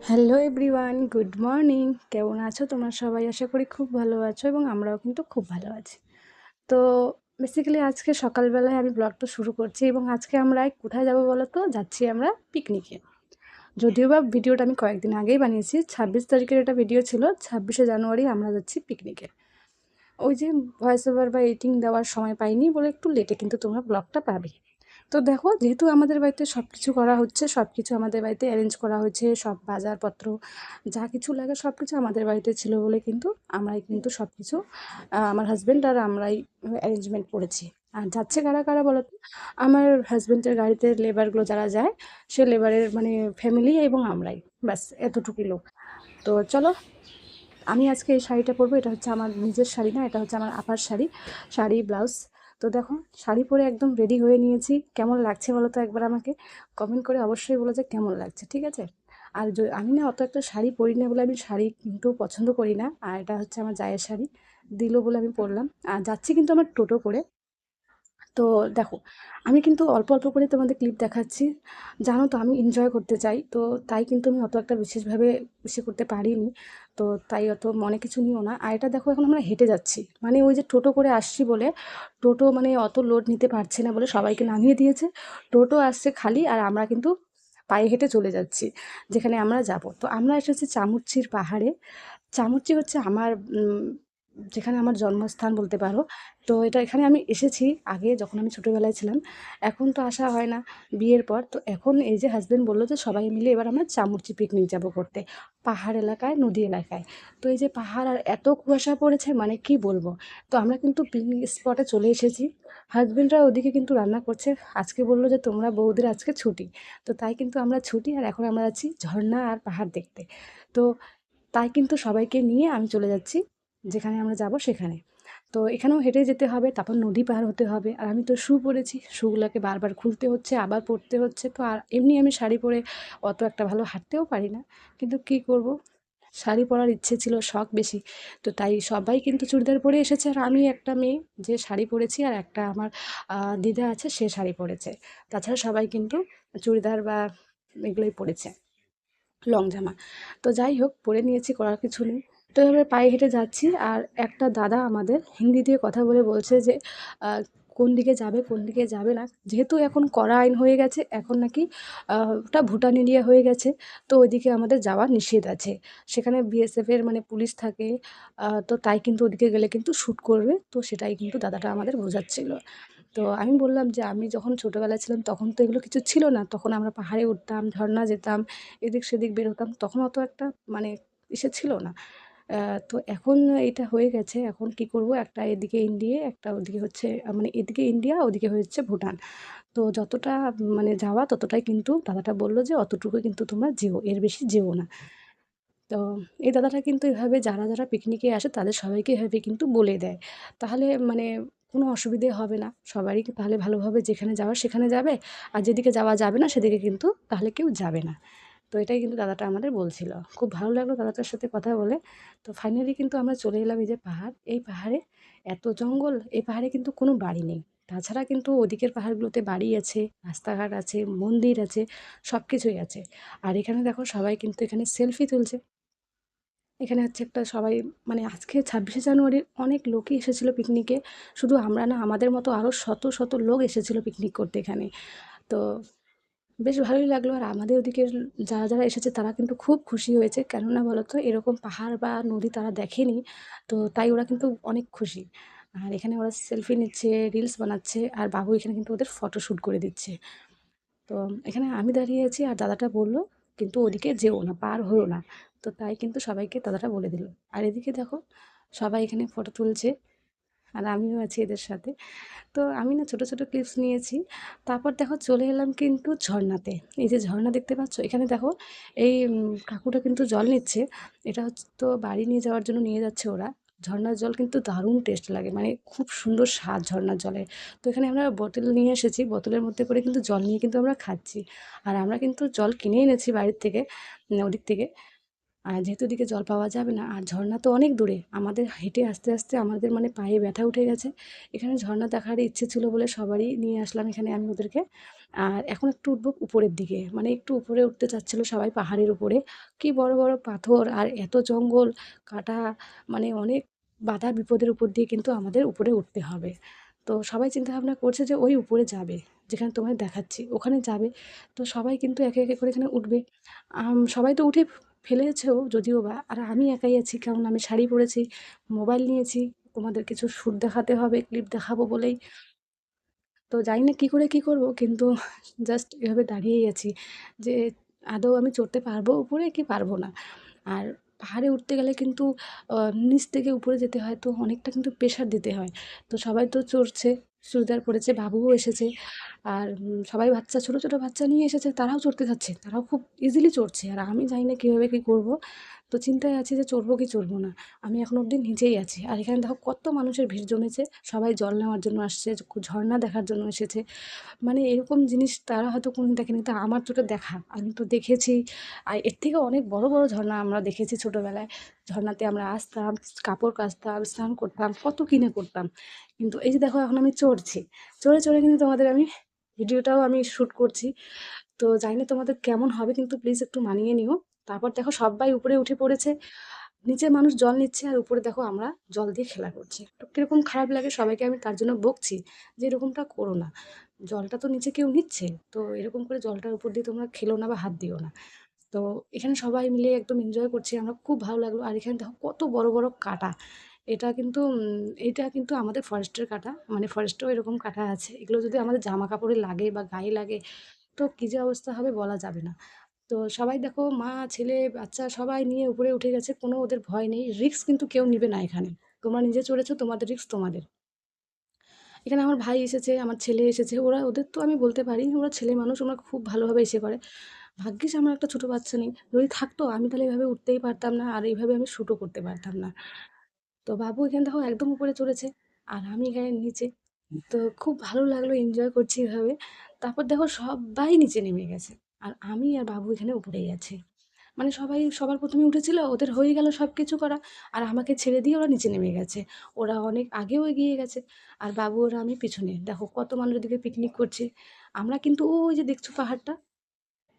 Hello everyone, good morning. কেমন আছো তোমরা সবাই? আশা করি খুব ভালো আছো এবং আমরাও কিন্তু খুব ভালো আছি। তো বেসিক্যালি আজকে সকালবেলায় আমি ব্লগটা শুরু করছি এবং আজকে আমরা কোথায় যাব বলো তো? যাচ্ছি আমরা পিকনিকে। যদিও বা ভিডিওটা আমি কয়েকদিন আগেই বানিয়েছি, 26 তারিখের একটা ভিডিও ছিল। 26শে জানুয়ারি আমরা যাচ্ছি পিকনিকে। ওই যে ভয়েস ওভার বা এডিটিং দেওয়ার সময় পাইনি বলে একটু লেটে কিন্তু তোমরা ব্লগটা পাবে। তো দেখো, যেহেতু আমাদের বাড়িতে সব কিছু করা হচ্ছে, সব কিছু আমাদের বাড়িতে অ্যারেঞ্জ করা হয়েছে, সব বাজারপত্র যা কিছু লাগে সব কিছু আমাদের বাড়িতে ছিল বলে কিন্তু আমরাই কিন্তু সব কিছু আমার হাজব্যান্ড আর আমরাই অ্যারেঞ্জমেন্ট করেছি। আর যাচ্ছে কারা কারা বলো তো? আমার হাজব্যান্ডের গাড়িতে লেবারগুলো যারা যায়, সে লেবারের মানে ফ্যামিলি এবং আমরাই, ব্যাস এতটুকুই লোক। তো চলো, আমি আজকে এই শাড়িটা পরবো। এটা হচ্ছে আমার নিজের শাড়ি না, এটা হচ্ছে আমার আপার শাড়ি, শাড়ি ব্লাউজ। তো দেখো, শাড়ি পরে একদম রেডি হয়ে নিয়েছি। কেমন লাগছে বলো তো? একবার আমাকে কমেন্ট করে অবশ্যই বলো যে কেমন লাগছে, ঠিক আছে? আর আমি না অত একটা শাড়ি পরি না বলে আমি শাড়ি কিন্তু পছন্দ করি না। আর এটা হচ্ছে আমার জায়ের শাড়ি, দিল বলে আমি পরলাম। আর যাচ্ছি কিন্তু আমার টোটো করে। তো দেখো, আমি কিন্তু অল্প অল্প করে তোমাদের ক্লিপ দেখাচ্ছি। জানো তো আমি এনজয় করতে চাই, তো তাই কিন্তু আমি অত একটা বিশেষভাবে করতে পারিনি। তো তাই অত মনে কিছু নিও না। আর এটা দেখো, এখন আমরা হেঁটে যাচ্ছি, মানে ওই যে টোটো করে আসছি বলে, টোটো মানে অত লোড নিতে পারছে না বলে সবাইকে নামিয়ে দিয়েছে। টোটো আসছে খালি, আর আমরা কিন্তু পায়ে হেঁটে চলে যাচ্ছি যেখানে আমরা যাব। তো আমরা এসেছি চামুচ্চির পাহাড়ে। চামুচি হচ্ছে আমার যেখানে আমার জন্মস্থান বলতে পারো। তো এখানে আমি এসেছি আগে যখন আমি ছোটোবেলায় ছিলাম। এখন তো আসা হয় না বিয়ের পর। তো এখন এই যে হাসব্যান্ড বললো যে সবাই মিলে এবার আমরা চামুচি পিকনিক যাব করতে, পাহাড় এলাকায়, নদী এলাকায়। তো এই যে পাহাড়, আর এত কুয়াশা পড়েছে মানে কি বলবো। তো আমরা কিন্তু পিকনিক স্পটে চলে এসেছি। হাসব্যান্ডরা ওদিকে কিন্তু রান্না করছে। আজকে বললো যে তোমরা বউদের আজকে ছুটি। তো তাই কিন্তু আমরা ছুটি, আর এখন আমরা যাচ্ছি ঝর্ণা আর পাহাড় দেখতে। তো তাই কিন্তু সবাইকে নিয়ে আমি চলে যাচ্ছি যেখানে আমরা যাব সেখানে। তো এখানেও হেঁটে যেতে হবে, তারপর নদী পার হতে হবে। আর আমি তো শু পরেছি, শুগুলোকে বারবার খুলতে হচ্ছে, আবার পরতে হচ্ছে। তো আর এমনি আমি শাড়ি পরে অত একটা ভালো হাঁটতেও পারি না, কিন্তু কী করব, শাড়ি পরার ইচ্ছে ছিল, শখ বেশি। তো তাই সবাই কিন্তু চুড়িদার পরে এসেছে, আর আমি একটা মেয়ে যে শাড়ি পরেছি, আর একটা আমার দিদা আছে সে শাড়ি পরেছে। তাছাড়া সবাই কিন্তু চুড়িদার বা এগুলোই পরেছে, লং জামা। তো যাই হোক, পরে নিয়েছি, করার কিছু নেই। তো এভাবে পায়ে হেঁটে যাচ্ছি, আর একটা দাদা আমাদের হিন্দি দিয়ে কথা বলে বলছে যে কোন দিকে যাবে, কোন দিকে যাবে না। যেহেতু এখন কড়া আইন হয়ে গেছে, এখন নাকি ওটা ভুটান এরিয়া হয়ে গেছে। তো ওইদিকে আমাদের যাওয়া নিষেধ আছে। সেখানে বিএসএফের মানে পুলিশ থাকে। তো তাই কিন্তু ওদিকে গেলে কিন্তু শ্যুট করবে। তো সেটাই কিন্তু দাদাটা আমাদের বোঝাচ্ছিল। তো আমি বললাম যে আমি যখন ছোটোবেলায় ছিলাম তখন তো এগুলো কিছু ছিল না। তখন আমরা পাহাড়ে উঠতাম, ঝরনা যেতাম, এদিক সেদিক বেরোতাম। তখন অত একটা মানে ছিল না। তো এখন এটা হয়ে গেছে। এখন কি করব, একটা এদিকে ইন্ডিয়া, একটা ওদিকে হচ্ছে মানে এদিকে ইন্ডিয়া, ওদিকে হচ্ছে ভুটান। তো যতটা মানে যাওয়া ততটাই কিন্তু দাদাটা বলল যে অতটুকু কিন্তু তোমরা যেও, এর বেশি যেও না। তো এই দাদাটা কিন্তু এভাবে যারা যারা পিকনিকে আসে তাদের সবাইকে এভাবে কিন্তু বলে দেয়। তাহলে মানে কোনো অসুবিধে হবে না। সবারই তাহলে ভালোভাবে যেখানে যাওয়ার সেখানে যাবে। আর যেদিকে যাওয়া যাবে না সেদিকে কিন্তু তাহলে কেউ যাবে না। তো এটাই কিন্তু দাদাটা আমাদের বলছিল। খুব ভালো লাগলো দাদাটার সাথে কথা বলে। তো ফাইনালি কিন্তু আমরা চলে এলাম এই যে পাহাড়। এই পাহাড়ে এত জঙ্গল, এই পাহাড়ে কিন্তু কোনো বাড়ি নেই। তাছাড়া কিন্তু ওদিকের পাহাড়গুলোতে বাড়ি আছে, রাস্তাঘাট আছে, মন্দির আছে, সব কিছুই আছে। আর এখানে দেখো সবাই কিন্তু এখানে সেলফি তুলছে। এখানে হচ্ছে একটা সবাই মানে আজকে 26শে জানুয়ারির অনেক লোকই এসেছিলো পিকনিকে। শুধু আমরা না, আমাদের মতো আরও শত শত লোক এসেছিলো পিকনিক করতে এখানে। তো বেশ ভালোই লাগলো। আর আমাদের ওদিকের যারা যারা এসেছে তারা কিন্তু খুব খুশি হয়েছে। কেননা বলো তো, এরকম পাহাড় বা নদী তারা দেখেনি। তো তাই ওরা কিন্তু অনেক খুশি। আর এখানে ওরা সেলফি নিচ্ছে, রিলস বানাচ্ছে, আর বাবু এখানে কিন্তু ওদের ফটোশ্যুট করে দিচ্ছে। তো এখানে আমি দাঁড়িয়ে আছি, আর দাদাটা বলল কিন্তু ওদিকে যেও না, পার হয়েও না। তো তাই কিন্তু সবাইকে দাদাটা বলে দিল। আর এদিকে দেখো, সবাই এখানে ফটো তুলছে, আর আমিও আছি এদের সাথে। তো আমি না ছোটো ছোটো ক্লিপস নিয়েছি। তারপর দেখো চলে এলাম কিন্তু ঝর্ণাতে। এই যে ঝর্ণা দেখতে পাচ্ছ, এখানে দেখো এই কাকুটা কিন্তু জল নিচ্ছে। এটা হচ্ছে তো বাড়ি নিয়ে যাওয়ার জন্য নিয়ে যাচ্ছে ওরা। ঝর্ণার জল কিন্তু দারুণ টেস্ট লাগে, মানে খুব সুন্দর স্বাদ ঝর্ণার জলের। তো এখানে আমরা বোতল নিয়ে এসেছি, বোতলের মধ্যে করে কিন্তু জল নিয়ে কিন্তু আমরা খাচ্ছি। আর আমরা কিন্তু জল কিনে এনেছি বাইরের থেকে, ওদিক থেকে। আর যেহেতু এদিকে জল পাওয়া যাবে না, আর ঝর্ণা তো অনেক দূরে, আমাদের হেঁটে আসতে আসতে আমাদের মানে পায়ে ব্যথা উঠে গেছে। এখানে ঝর্ণা দেখার ইচ্ছে ছিল বলে সবারই নিয়ে আসলাম এখানে আমি ওদেরকে। আর এখন একটু উঠবো উপরের দিকে, মানে একটু উপরে উঠতে চাচ্ছিলো সবাই পাহাড়ের উপরে। কি বড় বড় পাথর আর এত জঙ্গল কাটা, মানে অনেক বাধা বিপদের উপর দিয়ে কিন্তু আমাদের উপরে উঠতে হবে। তো সবাই চিন্তা ভাবনা করছে যে ওই উপরে যাবে, যেখানে তোমায় দেখাচ্ছি ওখানে যাবে। তো সবাই কিন্তু একে একে করে এখানে উঠবে। সবাই তো উঠে ফেলেছেও যদিও বা, আর আমি একাই আছি, কারণ আমি শাড়ি পরেছি, মোবাইল নিয়েছি, তোমাদের কিছু শ্যুট দেখাতে হবে, ক্লিপ দেখাবো বলেই। তো জানি না কী করে কী করব, কিন্তু জাস্ট এভাবে দাঁড়িয়েই আছি যে আদৌ আমি চড়তে পারবো উপরে কি পারবো না। আর পাহাড়ে উঠতে গেলে কিন্তু নিচ থেকে উপরে যেতে হয়, তো অনেকটা কিন্তু প্রেশার দিতে হয়। তো সবাই তো চড়ছে, চুড়িদার পরেছে, বাবুও এসেছে। আর সবাই বাচ্চা, ছোটো ছোটো বাচ্চা নিয়ে এসেছে, তারাও চড়তে যাচ্ছে, তারাও খুব ইজিলি চড়ছে। আর আমি জানি না কীভাবে কী করব। তো চিন্তায় আছি যে চড়বো কি চড়বো না। আমি এখনো অবধি নিচেই আছি। আর এখানে দেখো কত মানুষের ভিড় জমেছে, সবাই জল নেওয়ার জন্য আসছে, ঝর্ণা দেখার জন্য এসেছে। মানে এরকম জিনিস তারা হয়তো কোনোদিন দেখেনি, তা আমার চোখে দেখা, আমি তো দেখেছি। আর এর থেকে অনেক বড় বড় ঝর্ণা আমরা দেখেছি ছোটোবেলায়। ঝর্ণাতে আমরা আসতাম, কাপড় কাচতাম, স্নান করতাম, কত কিনে করতাম। কিন্তু এই যে দেখো এখন আমি চড়ছি, চড়ে চড়ে কিন্তু তোমাদের আমি ভিডিওটাও আমি শ্যুট করছি। তো জানি না তোমাদের কেমন হবে, কিন্তু প্লিজ একটু মানিয়ে নিও। তারপর দেখো সবাই উপরে উঠে পড়েছে, নিচে মানুষ জল নিচ্ছে আর উপরে দেখো আমরা জল দিয়ে খেলা করছি। তো কীরকম খারাপ লাগে, সবাইকে আমি তার জন্য বকছি যে এরকমটা করো না। জলটা তো নিচে কেউ নিচ্ছে, তো এরকম করে জলটার উপর দিয়ে তোমরা খেলো না বা হাত দিও না। তো এখানে সবাই মিলে একদম এনজয় করছি আমরা, খুব ভালো লাগলো। আর এখানে দেখো কত বড় বড় কাঁটা, এটা কিন্তু আমাদের ফরেস্টের কাঁটা, মানে ফরেস্টেও এরকম কাঁটা আছে। এগুলো যদি আমাদের জামা কাপড়ে লাগে বা গায়ে লাগে, তো কী যে অবস্থা হবে বলা যাবে না। তো সবাই দেখো মা, ছেলে, বাচ্চা সবাই নিয়ে উপরে উঠে গেছে, কোনো ওদের ভয় নেই। রিস্ক কিন্তু কেউ নিবে না এখানে। তোমরা নিজে চড়েছো, তোমাদের রিস্ক তোমাদের। এখানে আমার ভাই এসেছে, আমার ছেলে এসেছে, ওদের তো আমি বলতে পারি ওরা ছেলে মানুষ, ওরা খুব ভালোভাবে এসে করে। ভাগ্যিস আমার একটা ছোটো বাচ্চা নেই, যদি থাকতো আমি তাহলে এভাবে উঠতেই পারতাম না, আর এইভাবে আমি শ্যুটও করতে পারতাম না। তো বাবু এখানে দেখো একদম উপরে চড়েছে, আর আমি এখানে নিচে। তো খুব ভালো লাগলো, এনজয় করছি এভাবে। তারপর দেখো সবাই নিচে নেমে গেছে, আর আমি আর বাবু এখানে উপরেই আছি। মানে সবাই সবার প্রথমে উঠেছিল, ওদের হয়ে গেল সব কিছু করা, আর আমাকে ছেড়ে দিয়ে ওরা নিচে নেমে গেছে। ওরা অনেক আগেও এগিয়ে গেছে, আর বাবু ওরা আমি পিছনে। দেখো কত মানুষ এদিকে পিকনিক করছে। আমরা কিন্তু ওই যে দেখছো পাহাড়টা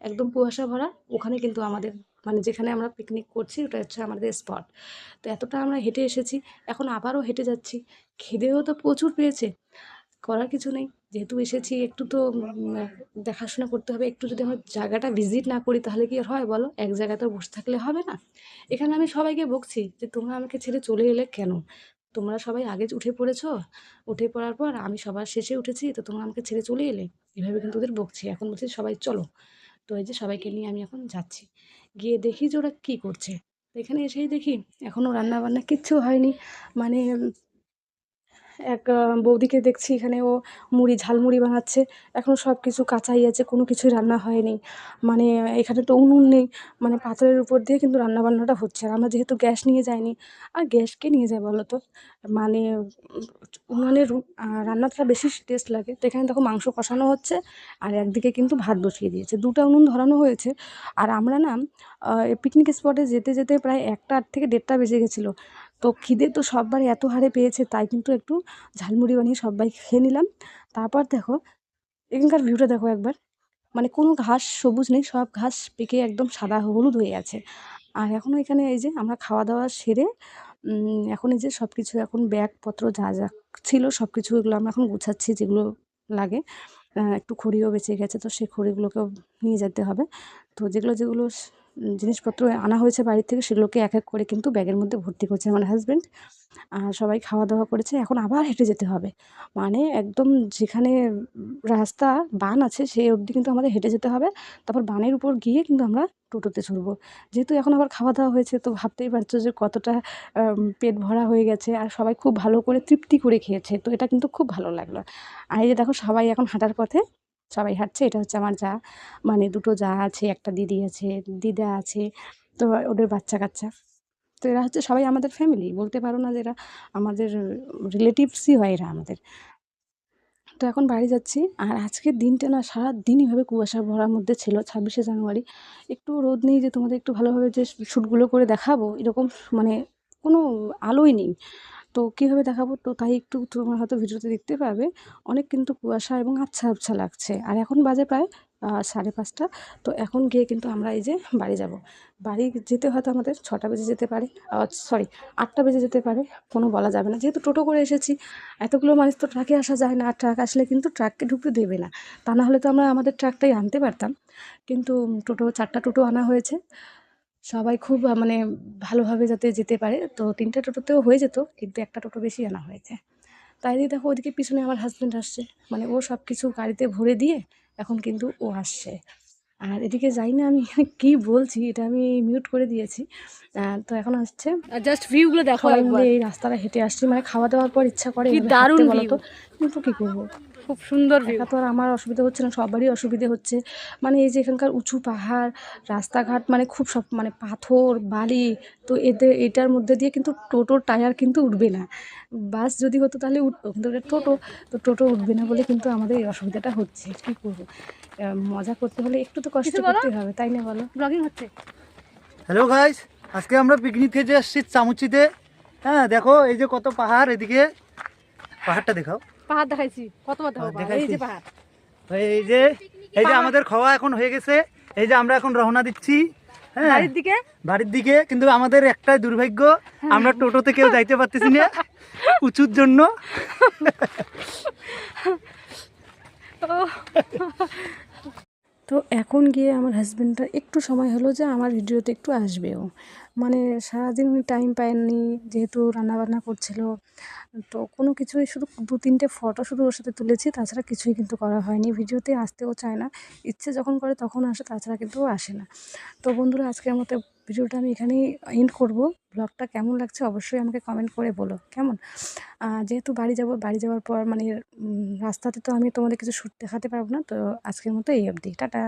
একদম কুয়াশা ভরা, ওখানে কিন্তু আমাদের, মানে যেখানে আমরা পিকনিক করছি ওটা হচ্ছে আমাদের স্পট। তো এতটা আমরা হেঁটে এসেছি, এখন আবারও হেঁটে যাচ্ছি। খিদেও তো প্রচুর পেয়েছে, করার কিছু নেই। যেহেতু এসেছি একটু তো দেখাশোনা করতে হবে। একটু যদি আমরা জায়গাটা ভিজিট না করি তাহলে কি আর হয় বলো? এক জায়গাতে বসে থাকলে হবে না। এখানে আমি সবাইকে বকছি যে, "তোমরা আমাকে ছেড়ে চলে এলে কেন? তোমরা সবাই আগে উঠে পড়েছো। উঠে পড়ার পর আমি সবার শেষে উঠেছি। তো তোমরা আমাকে ছেড়ে চলে এলে?" এভাবে কিন্তু ওদের বকছি। এখন বলছি, "সবাই চলো।" তো এই যে সবাইকে নিয়ে আমি এখন যাচ্ছি। গিয়ে দেখি যে ওরা কী করছে। তো এখানে এসেই দেখি এখনও রান্না-বান্না কিচ্ছু হয়নি। মানে এক বৌদিকে দেখছি এখানে, ও ঝালমুড়ি বানাচ্ছে। এখনও সব কিছু কাঁচাই আছে, কোনো কিছুই রান্না হয়নি। মানে এখানে তো উনুন নেই, মানে পাথরের উপর দিয়ে কিন্তু রান্নাবান্নাটা হচ্ছে। আর আমরা যেহেতু গ্যাস নিয়ে যাইনি, আর গ্যাস কে নিয়ে যায় বলো তো? মানে উনুনের রান্নাটা বেশি টেস্ট লাগে। তো এখানে দেখো মাংস কষানো হচ্ছে, আর একদিকে কিন্তু ভাত বসিয়ে দিয়েছে। ২ টা উনুন ধরানো হয়েছে। আর আমরা না পিকনিক স্পটে যেতে যেতে প্রায় ১টা থেকে ১:৩০ বেজে গেছিলো। তো খিদে তো সব্বার এত হারে পেয়েছে, তাই কিন্তু একটু ঝালমুড়ি বানিয়ে সব্বাই খেয়ে নিলাম। তারপর দেখো এখানকার ভিউটা দেখো একবার। মানে কোনো ঘাস সবুজ নেই, সব ঘাস পেকে একদম সাদা হলুদ হয়ে আছে। আর এখনও এখানে এই যে আমরা খাওয়া-দাওয়া সেরে এখন এই যে সব কিছু, এখন ব্যাগপত্র যা যা ছিল সব কিছু এগুলো আমরা এখন গুছাচ্ছি, যেগুলো লাগে। একটু খড়িও বেঁচে গেছে, তো সেই খড়িগুলোকেও নিয়ে যেতে হবে। তো যেগুলো জিনিসপত্র আনা হয়েছে বাড়ি থেকে, সেগুলোকে এক এক করে কিন্তু ব্যাগের মধ্যে ভর্তি করছে আমার হাসব্যান্ড। আর সবাই খাওয়া-দাওয়া করেছে। এখন আবার হেঁটে যেতে হবে। মানে একদম যেখানে রাস্তা বান আছে সেই অবধি কিন্তু আমাদের হেঁটে যেতে হবে। তারপর বানের উপর গিয়ে কিন্তু আমরা টোটোতে চড়বো। যেহেতু এখন আবার খাওয়া-দাওয়া হয়েছে, তো ভাবতেই পারছো যে কতটা পেট ভরা হয়ে গেছে, আর সবাই খুব ভালো করে তৃপ্তি করে খেয়েছে। তো এটা কিন্তু খুব ভালো লাগলো। আর এই যে দেখো সবাই এখন হাঁটার পথে, সবাই হাঁটছে। এটা হচ্ছে আমার জা, মানে ২ টো জা আছে, একটা দিদি আছে, দিদা আছে। তো ওদের বাচ্চা-কাচ্চা। তো এরা হচ্ছে সবাই আমাদের ফ্যামিলি। বলতে পারো না যে এরা আমাদের রিলেটিভসই হয় এরা আমাদের। তো এখন বাড়ি যাচ্ছি। আর আজকের দিনটা না সারাদিন এভাবে কুয়াশা ভরার মধ্যে ছিল। 26শে জানুয়ারি একটু রোদ নেই যে তোমাদের একটু ভালোভাবে যে শ্যুটগুলো করে দেখাবো, এরকম মানে কোনো আলোই নেই। তো কীভাবে দেখাবো, তো তাই একটু তোমরা হয়তো ভিডিওতে দেখতে পাবে অনেক কিন্তু কুয়াশা এবং আবছা আবছা লাগছে। আর এখন বাজে প্রায় 5:30। তো এখন গিয়ে কিন্তু আমরা এই যে বাড়ি যাব। বাড়ি যেতে হয়তো আমাদের 6টা বেজে যেতে পারে, সরি 8টা বেজে যেতে পারে, কোনো বলা যাবে না। যেহেতু টোটো করে এসেছি, এতগুলো মানুষ তো ট্রাকে আসা যায় না, আর ট্রাক আসলে কিন্তু ট্রাককে ঢুকতে দেবে না। তা না হলে তো আমরা আমাদের ট্রাকটাই আনতে পারতাম। কিন্তু টোটো 4টা টোটো আনা হয়েছে, সবাই খুব মানে ভালোভাবে যাতে যেতে পারে। তো 3টে টোটোতেও হয়ে যেত, কিন্তু একটা টোটো বেশি আনা হয়েছে। তাই দিয়ে দেখো ওদিকে পিছনে আমার হাজব্যান্ড আসছে, মানে ও সব কিছু গাড়িতে ভরে দিয়ে এখন কিন্তু ও আসছে। আর এদিকে যাই না আমি কি বলছি, এটা আমি মিউট করে দিয়েছি। তো এখন আসছে, জাস্ট ভিউগুলো দেখো সবাই একবার, মিলে এই রাস্তাটা হেঁটে আসছি। মানে খাওয়া দাওয়ার পর ইচ্ছা করে কি এভাবে দারুণ হাঁটতে, বলো ভিউ, তো, কিন্তু কী করবো, খুব সুন্দর ভিউ। একা তো আর আমার অসুবিধা হচ্ছে না, সবারই অসুবিধে হচ্ছে। মানে এই যে এখানকার উঁচু পাহাড়, রাস্তাঘাট মানে খুব সব মানে পাথর বালি, তো এটার মধ্যে দিয়ে কিন্তু টোটোর টায়ার কিন্তু উঠবে না। বাস যদি হতো তাহলে উঠতো, কিন্তু এটা টোটো, তো টোটো উঠবে না বলে কিন্তু আমাদের এই অসুবিধাটা হচ্ছে। কী করবো, মজা করতে হলে একটু তো কষ্ট করতে হবে, তাই না বলো? ব্লগিং হচ্ছে। হ্যালো গাইস, আজকে আমরা পিকনিক খেতে আসছি চামুচিতে। হ্যাঁ দেখো এই যে কত পাহাড়, এদিকে পাহাড়টা দেখাও। পাহাড় দেখাইছি, কতবার দেখো পাহাড় পাহাড়, এই যে দেখাইছি। পাহাড়। এই যে আমাদের খাওয়া এখন হয়ে গেছে। এই যে আমরা এখন রওনা দিচ্ছি, হ্যাঁ, বাড়ির দিকে। কিন্তু আমাদের একটাই দুর্ভাগ্য, আমরা টোটোতে কেউ যাইতে পারতেছি না উঁচুর জন্য। তো এখন গিয়ে আমার হাজব্যান্ডটা একটু সময় হলো যে আমার ভিডিওতে একটু আসবেও, মানে সারাদিন উনি টাইম পায়নি, যেহেতু রান্নাবান্না করছিল। তো কোনো কিছুই, শুধু 2-3টে ফটো শুধু ওর সাথে তুলেছি, তাছাড়া কিছুই কিন্তু করা হয়নি। ভিডিওতে আসতেও চায় না, ইচ্ছে যখন করে তখন আসে, তাছাড়া কিন্তু ও আসে না। তো বন্ধুরা, আজকের মতো ভিডিওটা আমি এখানেই এন্ড করব। ব্লগটা কেমন লাগছে অবশ্যই আমাকে কমেন্ট করে বলো, কেমন? যেহেতু বাড়ি যাব, বাড়ি যাওয়ার পর মানে রাস্তাতে তো আমি তোমাদের কিছু শ্যুট দেখাতে পারবো না। তো আজকের মতো এই অবধি, টাটা।